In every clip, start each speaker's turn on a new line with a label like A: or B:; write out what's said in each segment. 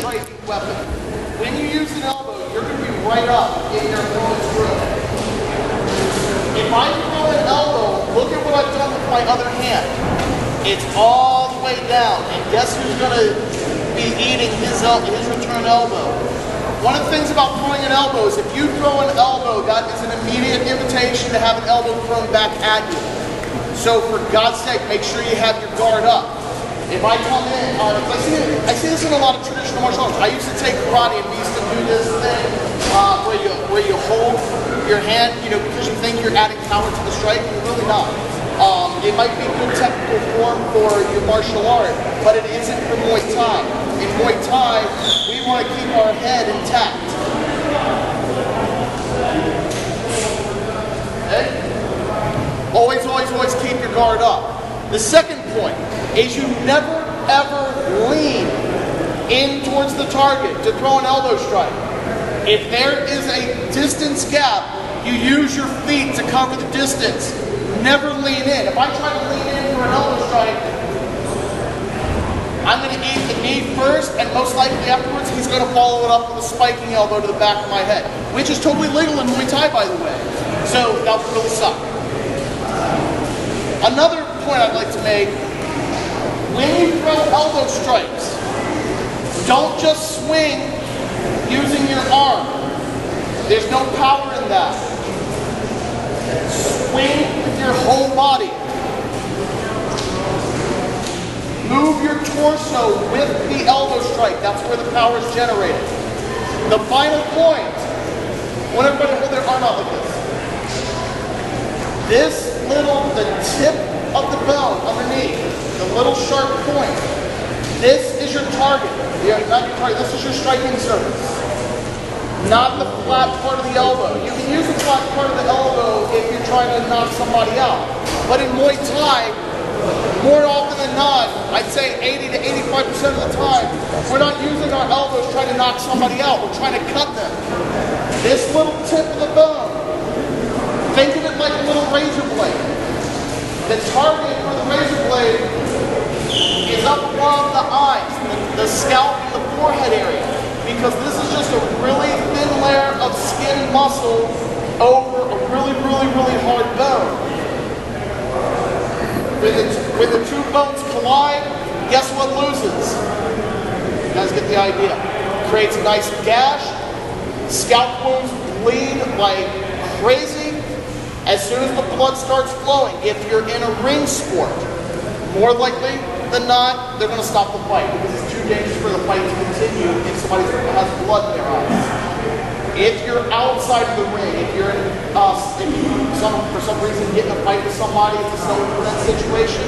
A: striking weapon. When you use an elbow, you're going to be right up in your opponent's room. If I throw an elbow, look at what I've done with my other hand. It's all the way down, and guess who's going to be eating his return elbow? One of the things about throwing an elbow is if you throw an elbow, that is an immediate invitation to have an elbow thrown back at you. So for God's sake, make sure you have your guard up. If I come in, I see this in a lot of traditional martial arts. I used to take karate and we used to do this thing where you hold your hand, because you think you're adding power to the strike, and you're really not. It might be good technical form for your martial art, but it isn't for Muay Thai. In Muay Thai, we want to keep our head intact. Okay? Always, always, always keep your guard up. The second point is you never, ever lean in towards the target to throw an elbow strike. If there is a distance gap, you use your feet to cover the distance. Never lean in. If I try to lean in for an elbow strike, I'm going to eat the knee first, and most likely afterwards, he's going to follow it up with a spiking elbow to the back of my head, which is totally legal in Muay Thai, by the way. So that would really suck. Another point I'd like to make, when you throw elbow strikes, don't just swing using your arm. There's no power in that. Swing with your whole body. Move your torso with the elbow strike. That's where the power is generated. The final point, I want everybody to hold their arm out like this. The tip of the bone underneath, the little sharp point, this is your target. Not your target, this is your striking surface. Not the flat part of the elbow. You can use the flat part of the elbow if you're trying to knock somebody out. But in Muay Thai, more often than not, I'd say 80 to 85% of the time, we're not using our elbows trying to knock somebody out. We're trying to cut them. This little tip of the bone, think of it like a little razor blade. The target for the razor blade is up above the eyes, the scalp and the forehead area, because this is just a really thin layer of skin and muscle over a really, really, really hard bone. When the two bones collide, guess what loses? You guys get the idea. Creates a nice gash. Scalp wounds bleed like crazy. As soon as the blood starts flowing, if you're in a ring sport, more likely than not, they're going to stop the fight because it's too dangerous for the fight to continue if somebody has blood in their eyes. If you're outside of the ring, if you're in, for some reason get in a fight with somebody, it's a self-defense situation,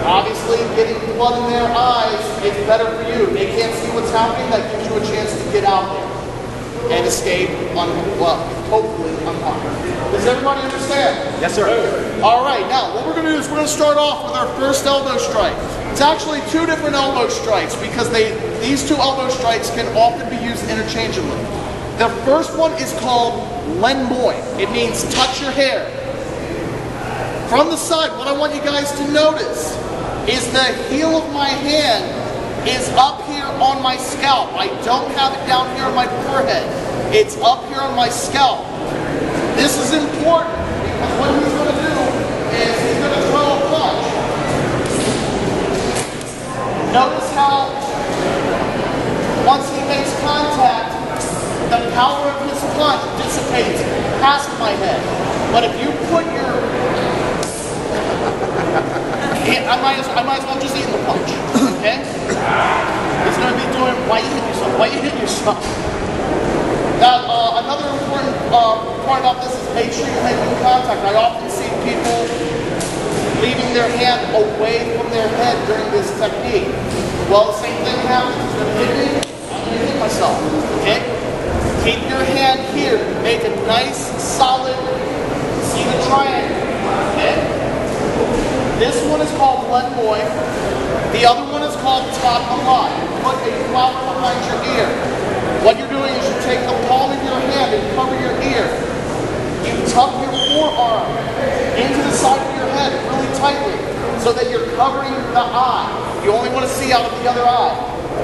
A: obviously getting blood in their eyes is better for you. They can't see what's happening. That gives you a chance to get out there and escape, hopefully unharmed. Does everybody understand?
B: Yes, sir.
A: All right, now what we're going to do is we're going to start off with our first elbow strike. It's actually two different elbow strikes because these two elbow strikes can often be used interchangeably. The first one is called Len Muay. It means touch your hair. From the side, what I want you guys to notice is the heel of my hand is up here on my scalp. I don't have it down here on my forehead. It's up here on my scalp. This is important because what he's going to do is he's going to throw a punch. Notice how once he makes contact, the power of his punch dissipates past my head. But if you put your... I might as well just eat the punch, okay? He's going to be doing, why you hit yourself? Why you hit yourself? Now, another important part about this is make sure you're making contact. I often see people leaving their hand away from their head during this technique. Well, the same thing happens. He's going to hit me, I'm going to hit myself, okay? Keep your hand here. Make a nice, solid, see the triangle, okay? This one is called Len Muay. The other one is called Top Malai. Put a flower behind your ear. What you're doing is you take the palm of your hand and cover your ear. You tuck your forearm into the side of your head really tightly so that you're covering the eye. You only want to see out of the other eye.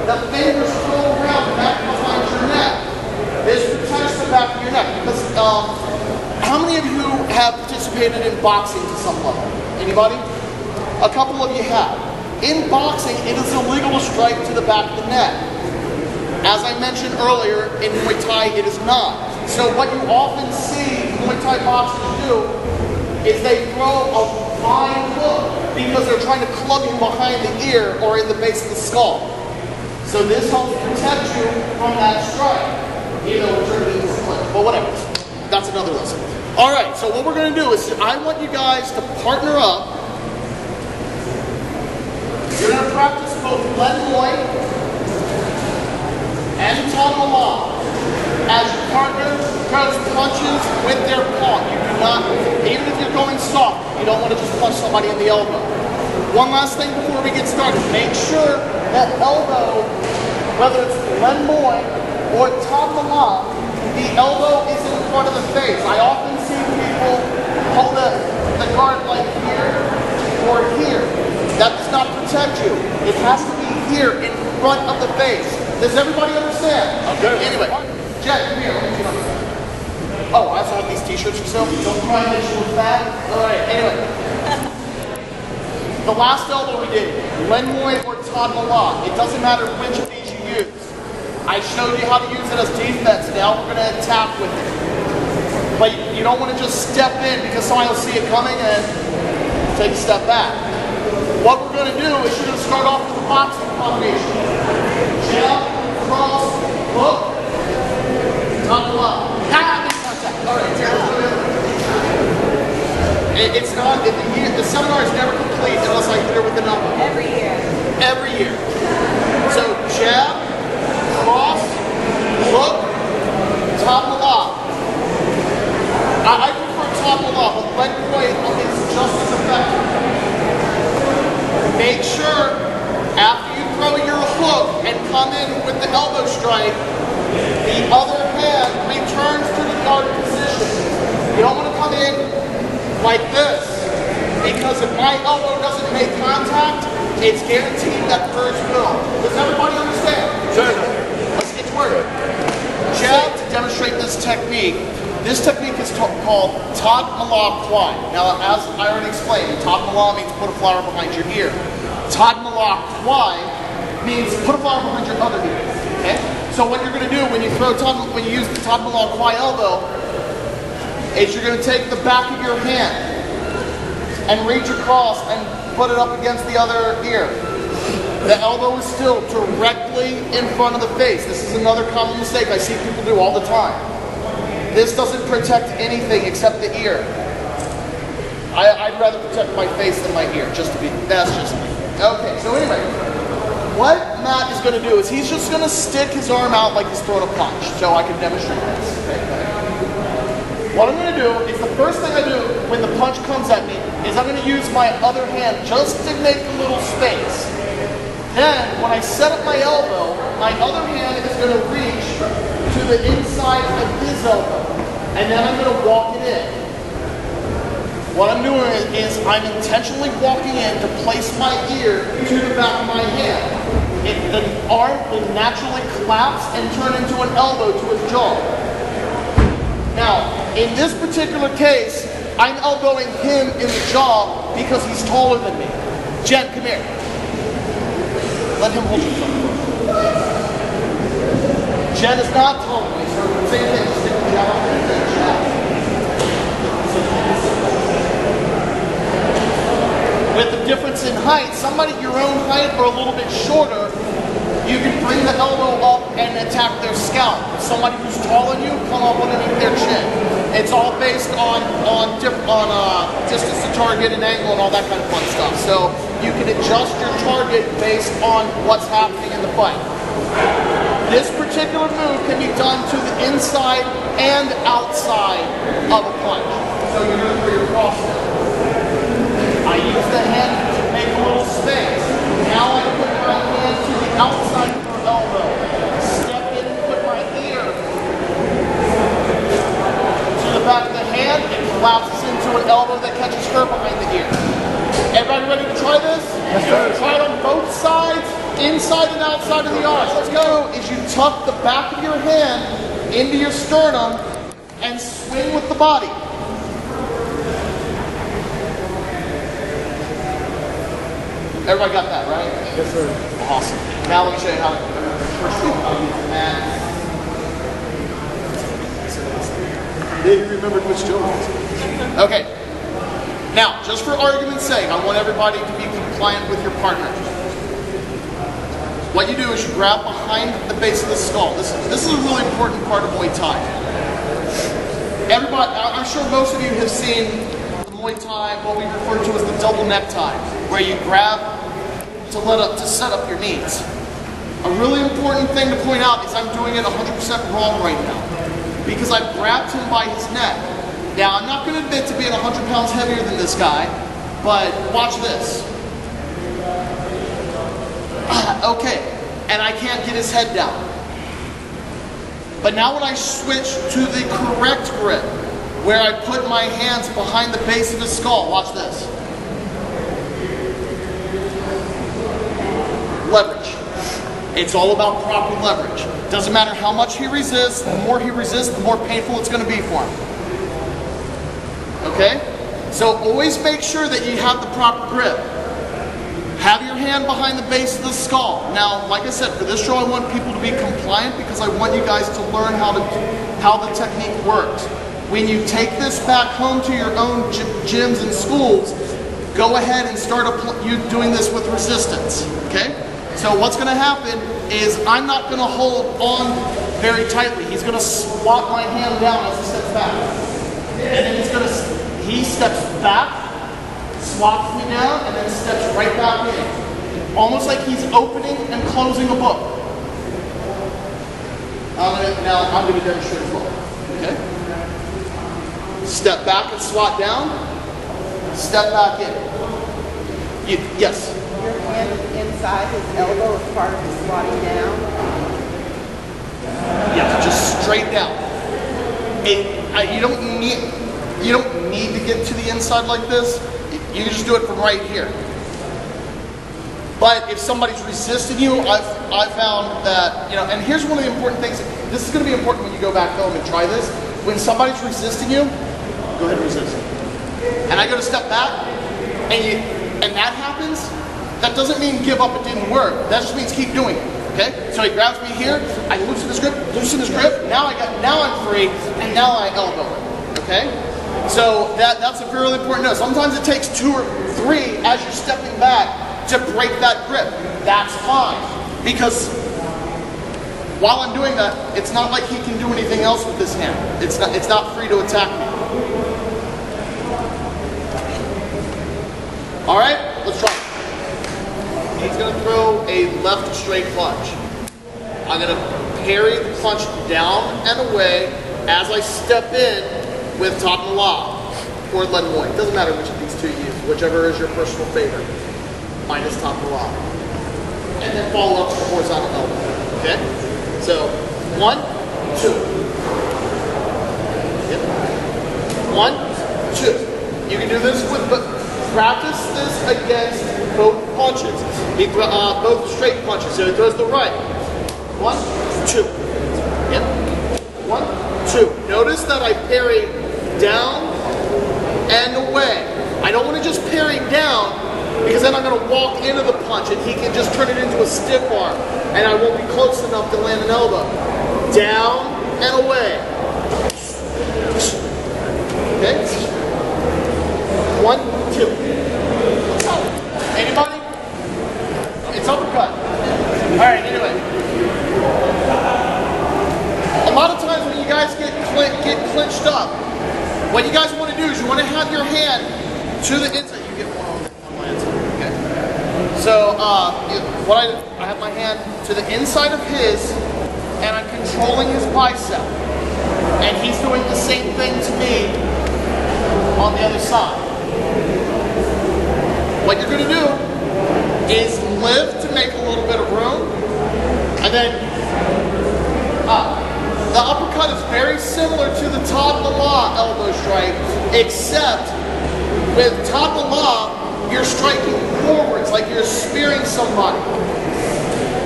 A: the fingers curl around the back behind your neck. This protects the back of your neck. Because, how many of you have participated in boxing to some level? Anybody? A couple of you have. In boxing, it is illegal to strike to the back of the neck. As I mentioned earlier, in Muay Thai, it is not. So what you often see Muay Thai boxers do is they throw a fine hook because they're trying to club you behind the ear or in the base of the skull. So this helps protect you from that strike, even though we're turning into a clinch. But whatever, that's another lesson. All right, so what we're going to do is I want you guys to partner up. You're going to practice both Muay and Muay as your partner throws punches with their palm. You do not, even if you're going soft, you don't want to just punch somebody in the elbow. One last thing before we get started. Make sure that elbow, whether it's Muay or Muay, the elbow is in front of the face. I often see people hold the guard like here or here. That does not protect you. It has to be here in front of the face. Does everybody understand? Okay. Anyway, Jen, come here. Let me get on this. Oh, I also have these t-shirts for sale. Don't try and make sure it's bad. Alright, anyway. The last elbow we did, Muay or Muay. It doesn't matter which of these you use. I showed you how to use it as defense. Now we're going to attack with it. But you don't want to just step in because somebody will see it coming and take a step back. What we're going to do is you're going to start off with the boxing combination. Jab, cross, hook, Muay. Have contact. All right, it's not, the seminar is never complete unless I hit it with the number.
B: Every year.
A: Every year. So jab, cross, hook, Muay. I prefer Muay, but Muay is just as effective. Make sure after you throw your hook and come in with the elbow strike, the other hand returns to the guard position. You don't want to come in like this, because if my elbow doesn't make contact, it's guaranteed that hers will. Does everybody understand?
C: Sure.
A: Let's get to work. Jab, to demonstrate this technique. This technique is called Muay. Now, as I already explained, Muay means put a flower behind your ear. Muay means put a flower behind your other ear. Okay? So what you're going to do when you use the Muay elbow is you're going to take the back of your hand and reach across and put it up against the other ear. The elbow is still directly in front of the face. This is another common mistake I see people do all the time. This doesn't protect anything except the ear. I'd rather protect my face than my ear, that's just me. Okay, so anyway, what Matt is going to do is he's just going to stick his arm out like he's throwing a punch, so I can demonstrate this. Okay. What I'm going to do is the first thing I do when the punch comes at me is I'm going to use my other hand just to make a little space. Then, when I set up my elbow, my other hand is going to reach to the inside of his elbow. And then I'm going to walk it in. What I'm doing is I'm intentionally walking in to place my ear to the back of my hand. The arm will naturally collapse and turn into an elbow to his jaw. Now, in this particular case, I'm elbowing him in the jaw because he's taller than me. Jen, come here. Let him hold you. Jen is not taller than me, so same thing. Stick the jab up and then jab. With the difference in height, somebody your own height or a little bit shorter, you can bring the elbow up and attack their scalp. Somebody who's taller than you, come up underneath their chin. It's all based on distance to target and angle and all that kind of fun stuff. So you can adjust your target based on what's happening in the fight. This particular move can be done to the inside and outside of a punch. So you're going to throw your cross down. I use the hand to make a little space. Now I put my hand to the outside of her elbow. Step in and put my ear to the back of the hand and collapses into an elbow that catches her behind the ear. Everybody ready to try this?
C: Yes, sir.
A: Try it on both sides, inside inside and outside of the arm. Let's go. Is you tuck the back of your hand into your sternum and swing with the body. Everybody got that, right?
B: Yes, sir.
A: Awesome. Now let me show you how to use the mat.
B: Dave, you remembered which Jones?
A: Okay. Now, just for argument's sake, I want everybody to be compliant with your partner. What you do is you grab behind the base of the skull. This is a really important part of Muay Thai. Everybody, I'm sure most of you have seen the Muay Thai, what we refer to as the double necktie, where you grab to set up your knees. A really important thing to point out is I'm doing it 100% wrong right now, because I've grabbed him by his neck. Now, I'm not going to admit to being 100 pounds heavier than this guy, but watch this. Okay, and I can't get his head down. But now when I switch to the correct grip, where I put my hands behind the base of his skull, watch this. Leverage. It's all about proper leverage. Doesn't matter how much he resists, the more he resists, the more painful it's going to be for him. Okay? So always make sure that you have the proper grip. Have your hand behind the base of the skull. Now, like I said, for this show I want people to be compliant because I want you guys to learn how the technique works. When you take this back home to your own gyms and schools, go ahead and start doing this with resistance. Okay? So what's going to happen is I'm not going to hold on very tightly. He's going to swap my hand down as he steps back. And then he steps back, swaps me down, and then steps right back in. Almost like he's opening and closing a book. Now I'm going to demonstrate as well. Okay? Step back and swat down. Step back in. Yes?
C: Your hand is inside his elbow as part of the squatting down.
A: Yeah, just straight down. You don't need to get to the inside like this. You can just do it from right here. But if somebody's resisting you, I've found that, and here's one of the important things. This is going to be important when you go back home and try this. When somebody's resisting you, go ahead and resist. And I go to step back, and that happens. That doesn't mean give up, it didn't work. That just means keep doing it. Okay? So he grabs me here, I loosen his grip, now I'm free, and now I elbow it. Okay? So that's a really important note. Sometimes it takes 2 or 3 as you're stepping back to break that grip. That's fine. Because while I'm doing that, it's not like he can do anything else with this hand. It's not free to attack me. Alright, let's try it. He's going to throw a left straight punch. I'm going to parry the punch down and away as I step in with top and lob or lead Muay. It doesn't matter which of these two you use, whichever is your personal favorite. Mine is top and lob. And then follow up with the horizontal elbow. Okay? So, 1, 2. Yep. 1, 2. You can do this with, but practice this against both punches. Both straight punches. So he throws the right. 1, 2. Yep. 1, 2. Notice that I parry down and away. I don't want to just parry down because then I'm going to walk into the punch and he can just turn it into a stiff arm and I won't be close enough to land an elbow. Down and away. Okay? 1, 2. Anybody? It's uppercut. Alright, anyway. A lot of times when you guys get clinched up, what you guys want to do is you want to have your hand to the inside. You get one on my inside, okay? So, I have my hand to the inside of his, and I'm controlling his bicep. And he's doing the same thing to me on the other side. What you're going to do is lift to make a little bit of room, and then the uppercut is very similar to the top law elbow strike, except with top law, you're striking forwards like you're spearing somebody.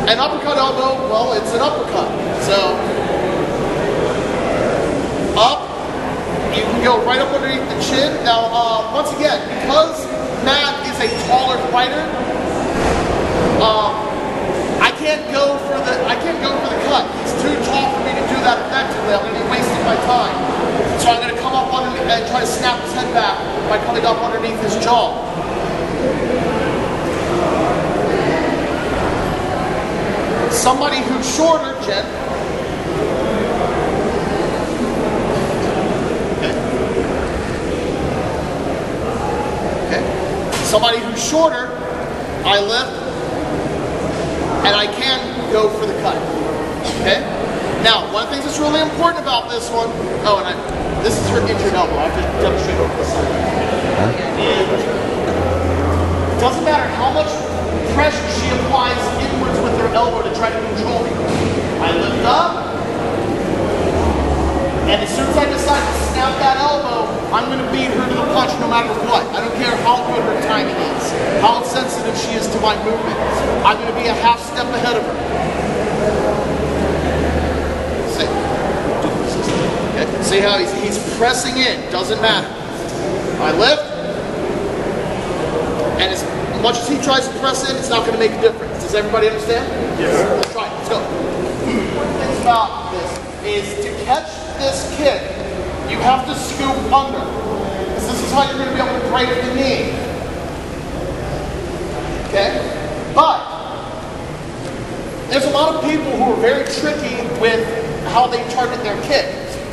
A: An uppercut elbow, well, it's an uppercut. So, up, you can go right up underneath the chin. Now, once again, because Matt is a taller fighter, I can't go for the cut. He's too tall for me to do that effectively. I'm going to be wasting my time. So I'm going to come up underneath and try to snap his head back by coming up underneath his jaw. Somebody who's shorter, Jen. Okay. Somebody who's shorter, I lift, and I can go for the cut. Okay? Now, one of the things that's really important about this one, this is her injured elbow. I have to demonstrate over the side. It doesn't matter how much pressure she applies inwards with her elbow to try to control me. I lift up, and as soon as I decide to snap that elbow, I'm going to beat her to the punch no matter what. I don't care how good her timing is, how sensitive she is to my movement. I'm going to be a half step ahead of her. See? Okay. See how he's pressing in, doesn't matter. I lift, and as much as he tries to press in, it's not going to make a difference. Does everybody understand?
B: Yes.
A: Let's try it. Let's go. One thing about this is to catch this kick, you have to scoop under. Because this is how you're going to be able to break the knee. Okay? But there's a lot of people who are very tricky with how they target their kick.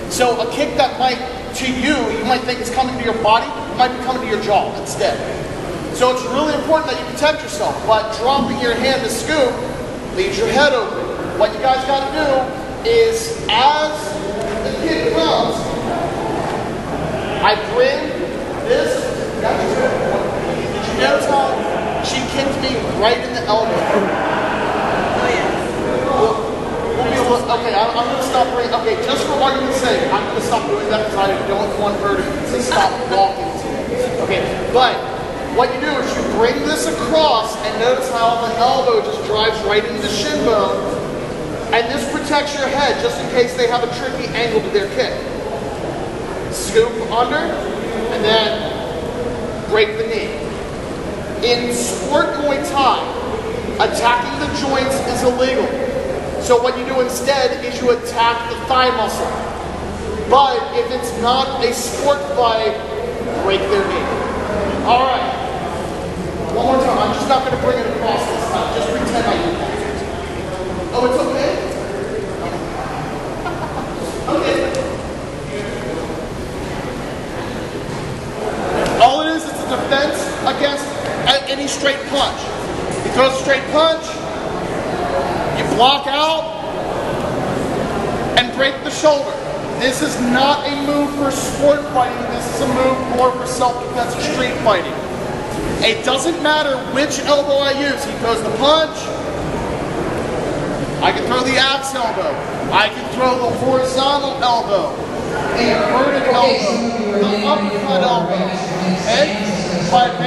A: So a kick that might, to you might think is coming to your body, might be coming to your jaw instead. So it's really important that you protect yourself, but dropping your hand to scoop leaves your head open. What you guys got to do is, as the kick comes, I bring this. Did you notice how she kicked me right in the elbow?
C: Oh yeah.
A: Okay, I'm going to stop right. Okay, just for argument's sake, I'm going to stop doing that because I don't want her to stop walking to me. Okay, but what you do is you bring this across, and notice how the elbow just drives right into the shin bone, and this protects your head just in case they have a tricky angle to their kick. Scoop under, and then break the knee. In sport Muay Thai, attacking the joints is illegal. So what you do instead is you attack the thigh muscle. But if it's not a sport fight, break their knee. All right. One more time. I'm just not going to bring it across this time. Just pretend I did that. Oh, it's okay? Okay. All it is a defense against any straight punch. He throws a straight punch, you block out, and break the shoulder. This is not a move for sport fighting. This is a move more for self-defense or street fighting. It doesn't matter which elbow I use. He throws the punch. I can throw the axe elbow. I can throw the horizontal elbow, the inverted elbow, the uppercut elbow. Okay? But